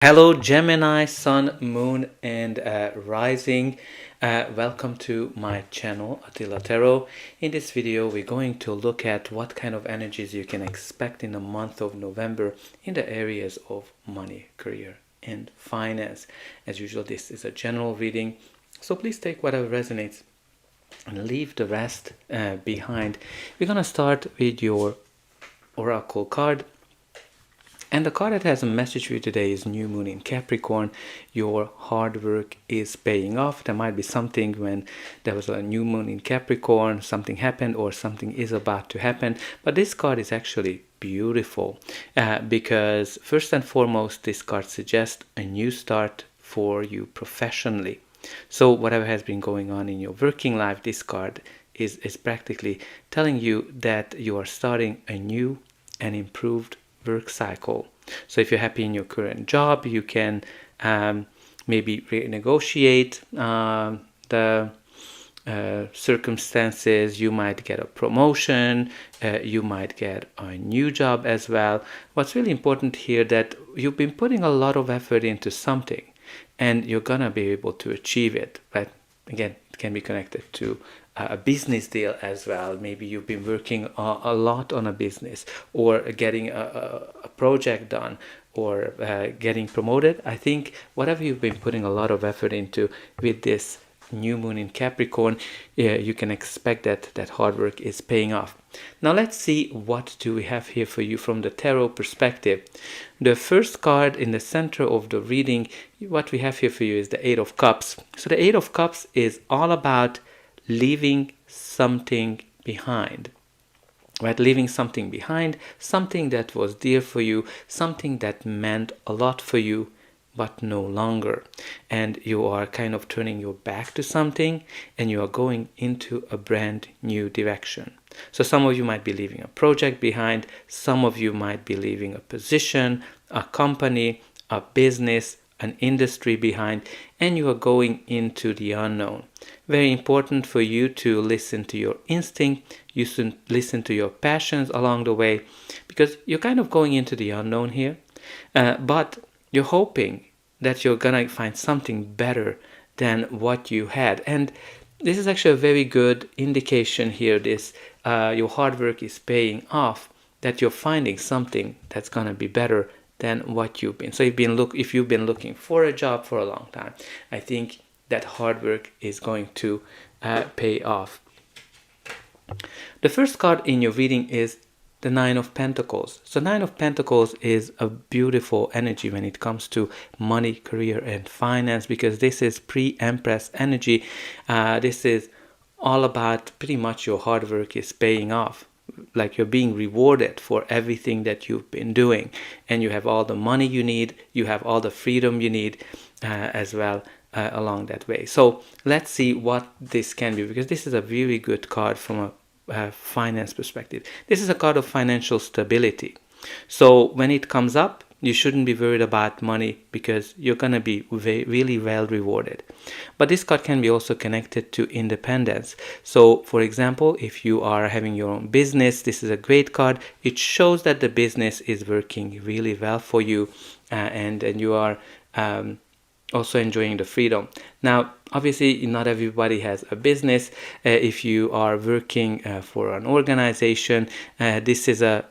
Hello, Gemini, Sun, Moon, and Rising. Welcome to my channel, Attila Tarot. In this video, we're going to look at what kind of energies you can expect in the month of November in the areas of money, career, and finance. As usual, this is a general reading, so please take whatever resonates and leave the rest behind. We're going to start with your oracle card. And the card that has a message for you today is New Moon in Capricorn. Your hard work is paying off. There might be something when there was a new moon in Capricorn, something happened or something is about to happen. But this card is actually beautiful because first and foremost, this card suggests a new start for you professionally. So whatever has been going on in your working life, this card is practically telling you that you are starting a new and improved work cycle. So if you're happy in your current job, you can maybe renegotiate the circumstances. You might get a promotion, you might get a new job as well. What's really important here that you've been putting a lot of effort into something and you're gonna be able to achieve it. But again, it can be connected to a business deal as well. Maybe you've been working a lot on a business or getting a project done or getting promoted. I think whatever you've been putting a lot of effort into with this new moon in Capricorn, you can expect that hard work is paying off. Now let's see what do we have here for you from the tarot perspective. The first card in the center of the reading, what we have here for you is the Eight of Cups. So the Eight of Cups is all about leaving something behind, right? Leaving something behind, something that was dear for you, something that meant a lot for you, but no longer. And you are kind of turning your back to something and you are going into a brand new direction. So some of you might be leaving a project behind, some of you might be leaving a position, a company, a business, an industry behind, and you are going into the unknown. Very important for you to listen to your instinct, you should listen to your passions along the way, because you're kind of going into the unknown here, but you're hoping that you're gonna find something better than what you had. And this is actually a very good indication here, this your hard work is paying off, that you're finding something that's gonna be better than what you've been. So if you've been looking for a job for a long time, I think that hard work is going to pay off. The first card in your reading is the Nine of Pentacles. So Nine of Pentacles is a beautiful energy when it comes to money, career, and finance, because this is pre-Empress energy. This is all about pretty much your hard work is paying off. Like you're being rewarded for everything that you've been doing, and you have all the money you need, you have all the freedom you need as well along that way. So let's see what this can be, because this is a really good card from a finance perspective. This is a card of financial stability. So when it comes up, you shouldn't be worried about money because you're going to be really well rewarded. But this card can be also connected to independence. So for example, if you are having your own business, this is a great card. It shows that the business is working really well for you and you are also enjoying the freedom. Now, obviously, not everybody has a business. If you are working for an organization, this is a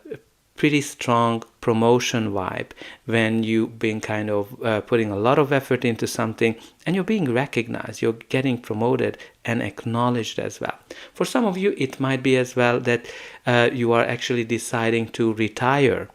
pretty strong promotion vibe when you've been kind of putting a lot of effort into something and you're being recognized, you're getting promoted and acknowledged as well. For some of you, it might be as well that you are actually deciding to retire.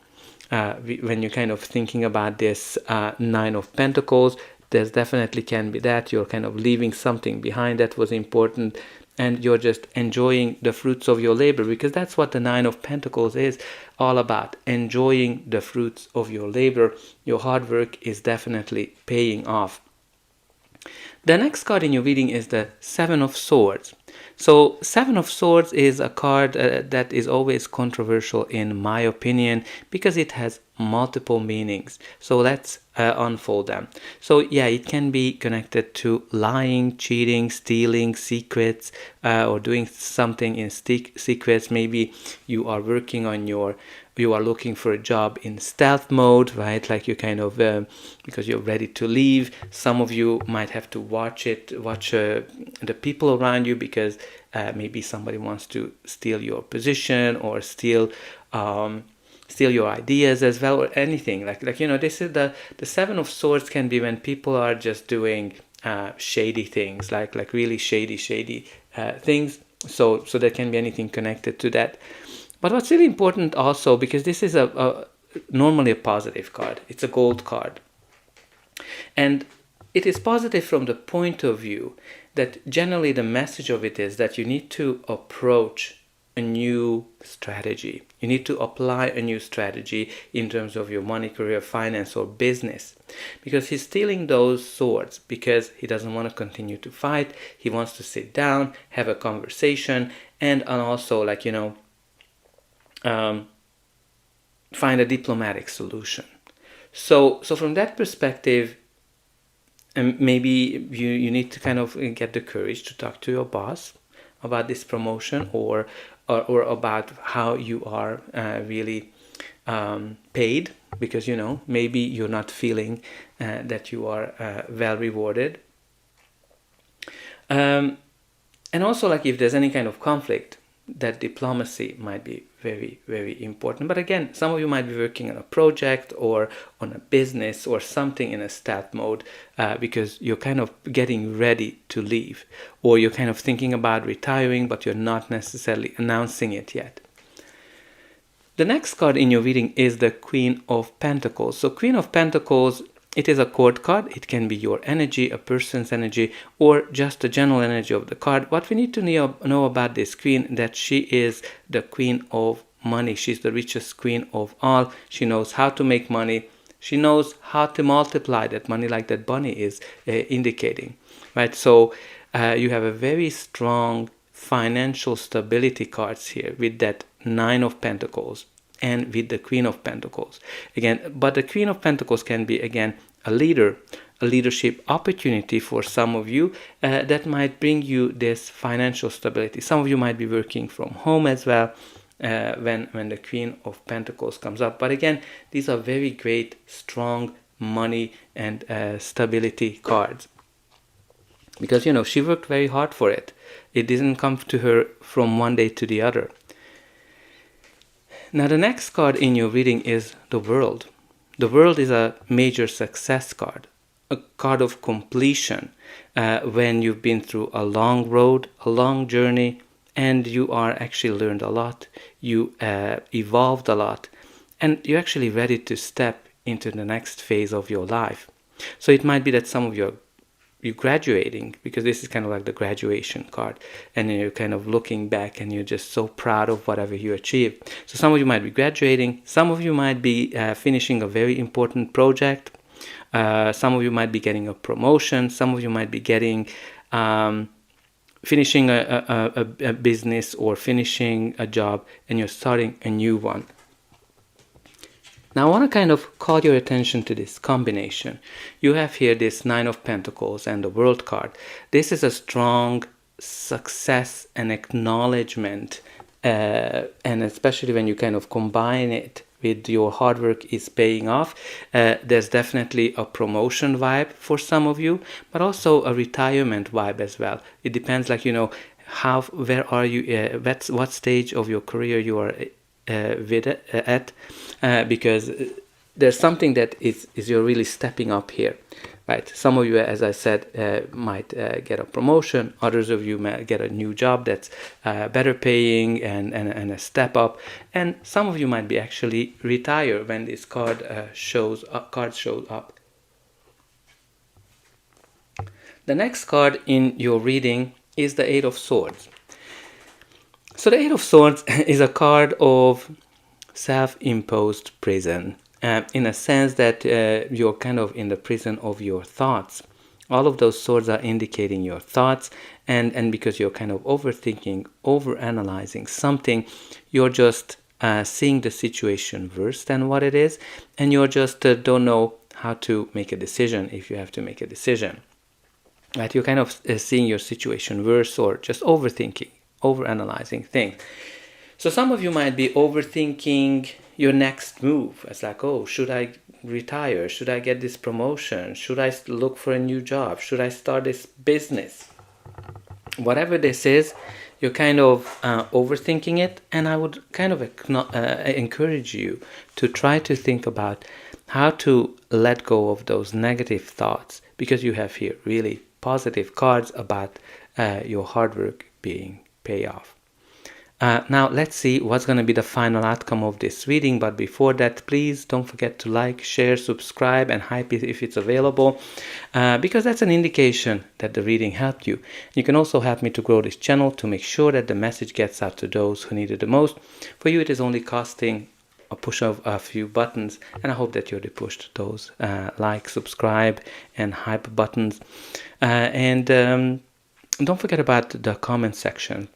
When you're kind of thinking about this Nine of Pentacles, there's definitely can be that you're kind of leaving something behind that was important and you're just enjoying the fruits of your labor, because that's what the Nine of Pentacles is all about, enjoying the fruits of your labor. Your hard work is definitely paying off. The next card in your reading is the Seven of Swords. So Seven of Swords is a card that is always controversial in my opinion, because it has multiple meanings. So let's unfold them. So yeah, it can be connected to lying, cheating, stealing, secrets, or doing something in secrets. Maybe you are working on your you are looking for a job in stealth mode, right? Like you kind of, because you're ready to leave. Some of you might have to watch the people around you, because maybe somebody wants to steal your position or steal your ideas as well, or anything like this is the Seven of Swords can be when people are just doing shady things, like really shady things. So there can be anything connected to that. But what's really important also, because this is normally a positive card, it's a gold card, and it is positive from the point of view that generally the message of it is that you need to approach a new strategy. You need to apply a new strategy in terms of your money, career, finance, or business. Because he's stealing those swords because he doesn't want to continue to fight. He wants to sit down, have a conversation, and also find a diplomatic solution. So from that perspective, maybe you need to kind of get the courage to talk to your boss about this promotion, or about how you are really paid, because maybe you're not feeling that you are well rewarded, and also like if there's any kind of conflict, that diplomacy might be very, very important. But again, some of you might be working on a project or on a business or something in a stealth mode, because you're kind of getting ready to leave, or you're kind of thinking about retiring, but you're not necessarily announcing it yet. The next card in your reading is the Queen of Pentacles. So Queen of Pentacles, it is a court card. It can be your energy, a person's energy, or just the general energy of the card. What we need to know about this queen, that she is the queen of money. She's the richest queen of all. She knows how to make money. She knows how to multiply that money, like that bunny is indicating, right? So you have a very strong financial stability cards here with that Nine of Pentacles and with the Queen of Pentacles. Again, but the Queen of Pentacles can be, again, a leadership opportunity for some of you that might bring you this financial stability. Some of you might be working from home as well when the Queen of Pentacles comes up. But again, these are very great, strong money and stability cards. Because, she worked very hard for it. It didn't come to her from one day to the other. Now, the next card in your reading is the World. The World is a major success card, a card of completion when you've been through a long road, a long journey, and you are actually learned a lot, you evolved a lot, and you're actually ready to step into the next phase of your life. So it might be that some of you're graduating, because this is kind of like the graduation card, and then you're kind of looking back and you're just so proud of whatever you achieved. So some of you might be graduating, some of you might be finishing a very important project, some of you might be getting a promotion, some of you might be getting finishing a business or finishing a job, and you're starting a new one. Now I want to kind of call your attention to this combination. You have here this Nine of Pentacles and the World card. This is a strong success and acknowledgement, and especially when you kind of combine it with your hard work is paying off. There's definitely a promotion vibe for some of you, but also a retirement vibe as well. It depends, like, where are you, what stage of your career you are because there's something that is you're really stepping up here, right? Some of you, as I said, might get a promotion. Others of you might get a new job that's better paying and a step up. And some of you might be actually retire when this card shows up. The next card in your reading is the Eight of Swords. So the Eight of Swords is a card of self-imposed prison, in a sense that you're kind of in the prison of your thoughts. All of those swords are indicating your thoughts, and because you're kind of overthinking, overanalyzing something, you're just seeing the situation worse than what it is, and you're just don't know how to make a decision if you have to make a decision. Right? You're kind of seeing your situation worse, or just overthinking, overanalyzing things. So some of you might be overthinking your next move. It's like, oh, should I retire? Should I get this promotion? Should I look for a new job? Should I start this business? Whatever this is, you're kind of overthinking it, and I would kind of encourage you to try to think about how to let go of those negative thoughts, because you have here really positive cards about your hard work being paid off. Now let's see what's going to be the final outcome of this reading, but before that, please don't forget to like, share, subscribe, and hype it if it's available, because that's an indication that the reading helped you. You can also help me to grow this channel to make sure that the message gets out to those who need it the most. For you, it is only costing a push of a few buttons, and I hope that you already pushed those like, subscribe, and hype buttons. And don't forget about the comment section.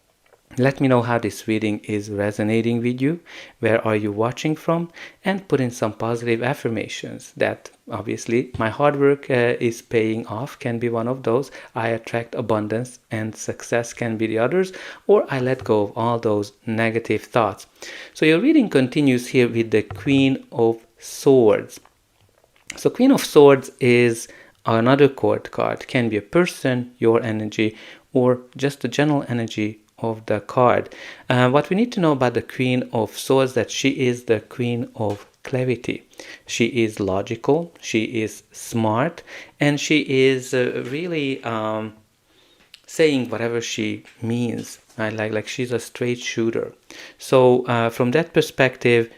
Let me know how this reading is resonating with you, where are you watching from, and put in some positive affirmations that obviously my hard work is paying off can be one of those, I attract abundance and success can be the others, or I let go of all those negative thoughts. So your reading continues here with the Queen of Swords. So Queen of Swords is another court card, can be a person, your energy, or just the general energy of the card. What we need to know about the Queen of Swords, that she is the Queen of Clarity. She is logical, she is smart, and she is really saying whatever she means. Like she's a straight shooter. So from that perspective,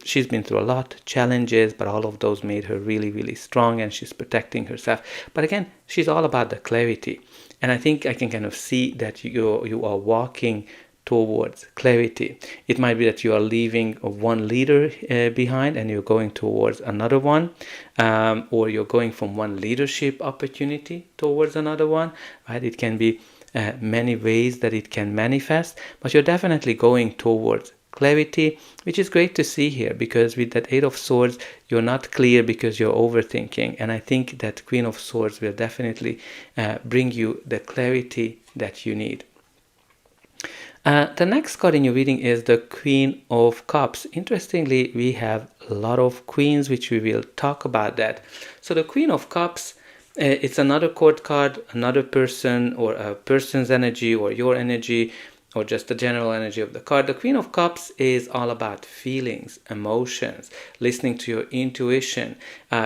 she's been through a lot of challenges, but all of those made her really, really strong, and she's protecting herself. But again, she's all about the clarity. And I think I can kind of see that you are walking towards clarity. It might be that you are leaving one leader behind and you're going towards another one, or you're going from one leadership opportunity towards another one, right? It can be many ways that it can manifest, but you're definitely going towards clarity, which is great to see here, because with that Eight of Swords, you're not clear because you're overthinking. And I think that Queen of Swords will definitely bring you the clarity that you need. The next card in your reading is the Queen of Cups. Interestingly, we have a lot of queens, which we will talk about that. So the Queen of Cups, it's another court card, another person, or a person's energy, or your energy, or just the general energy of the card. The Queen of Cups is all about feelings, emotions, listening to your intuition,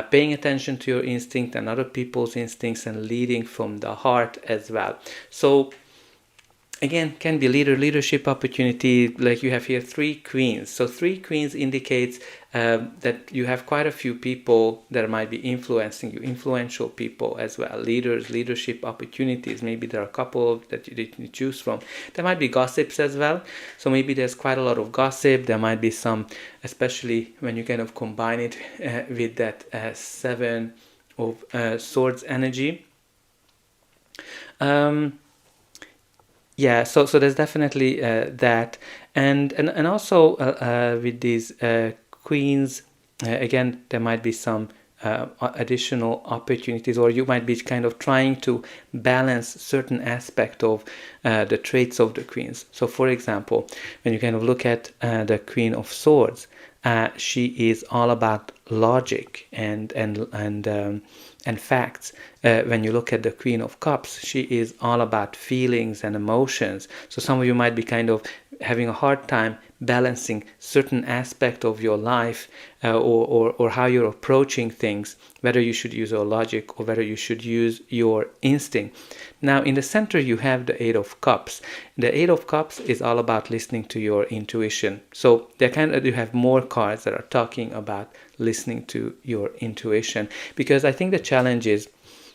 paying attention to your instinct and other people's instincts, and leading from the heart as well. So again, can be leadership opportunity. Like you have here 3 queens. So 3 queens indicates that you have quite a few people that might be influencing you, influential people as well, leaders, leadership opportunities. Maybe there are a couple that you choose from. There might be gossips as well. So maybe there's quite a lot of gossip. There might be some, especially when you kind of combine it with that 7 of Swords energy. Yeah, so there's definitely that, and also with these queens, again, there might be some additional opportunities, or you might be kind of trying to balance certain aspect of the traits of the queens. So for example, when you kind of look at the Queen of Swords, she is all about logic and facts. When you look at the Queen of Cups, she is all about feelings and emotions. So some of you might be kind of having a hard time balancing certain aspect of your life, or how you're approaching things, whether you should use your logic or whether you should use your instinct. Now in the center you have the Eight of Cups. The Eight of Cups is all about listening to your intuition. So you have more cards that are talking about listening to your intuition, because I think the challenge is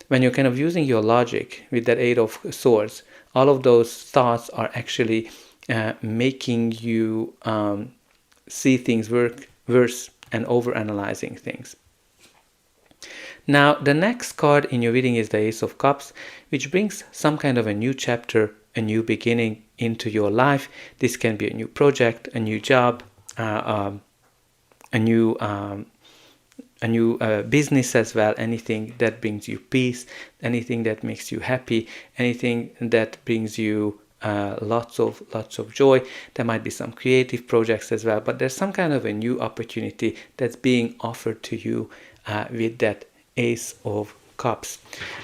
when you're kind of using your logic with that Eight of Swords, all of those thoughts are actually making you see things worse and overanalyzing things. Now, the next card in your reading is the Ace of Cups, which brings some kind of a new chapter, a new beginning into your life. This can be a new project, a new job, a new business as well, anything that brings you peace, anything that makes you happy, anything that brings you lots of joy. There might be some creative projects as well, but there's some kind of a new opportunity that's being offered to you with that Ace of Cups.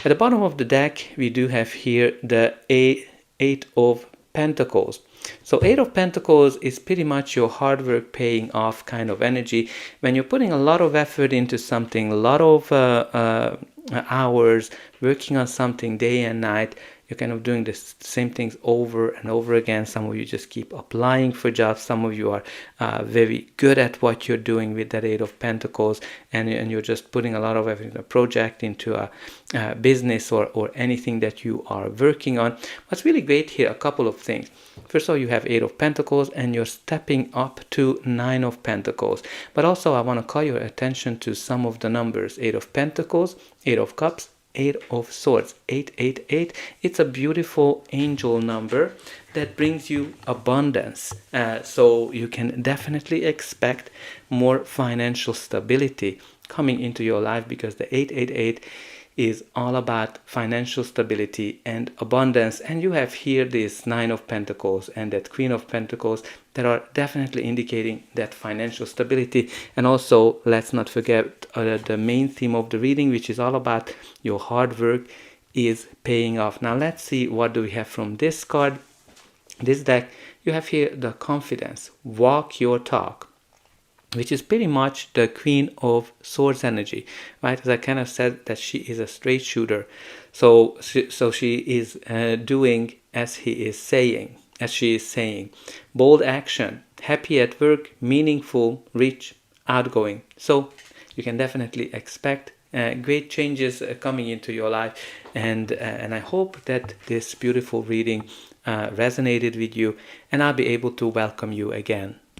At the bottom of the deck, we do have here the Eight of Pentacles. So Eight of Pentacles is pretty much your hard work paying off kind of energy. When you're putting a lot of effort into something, a lot of hours working on something day and night, you're kind of doing the same things over and over again. Some of you just keep applying for jobs. Some of you are very good at what you're doing with that Eight of Pentacles, and you're just putting a lot of effort in a project, into a business or anything that you are working on. What's really great here, a couple of things. First of all, you have Eight of Pentacles and you're stepping up to Nine of Pentacles. But also I want to call your attention to some of the numbers. Eight of Pentacles, Eight of Cups, Eight of Swords, 888. It's a beautiful angel number that brings you abundance. So you can definitely expect more financial stability coming into your life, because the 888 is all about financial stability and abundance. And you have here this Nine of Pentacles and that Queen of Pentacles that are definitely indicating that financial stability. And also, let's not forget the main theme of the reading, which is all about your hard work is paying off. Now let's see, what do we have from this card, this deck. You have here the Confidence, walk your talk, which is pretty much the Queen of Swords energy, right? As I kind of said, that she is a straight shooter. So she is doing as she is saying. Bold action, happy at work, meaningful, rich, outgoing. So you can definitely expect great changes coming into your life. And I hope that this beautiful reading resonated with you, and I'll be able to welcome you again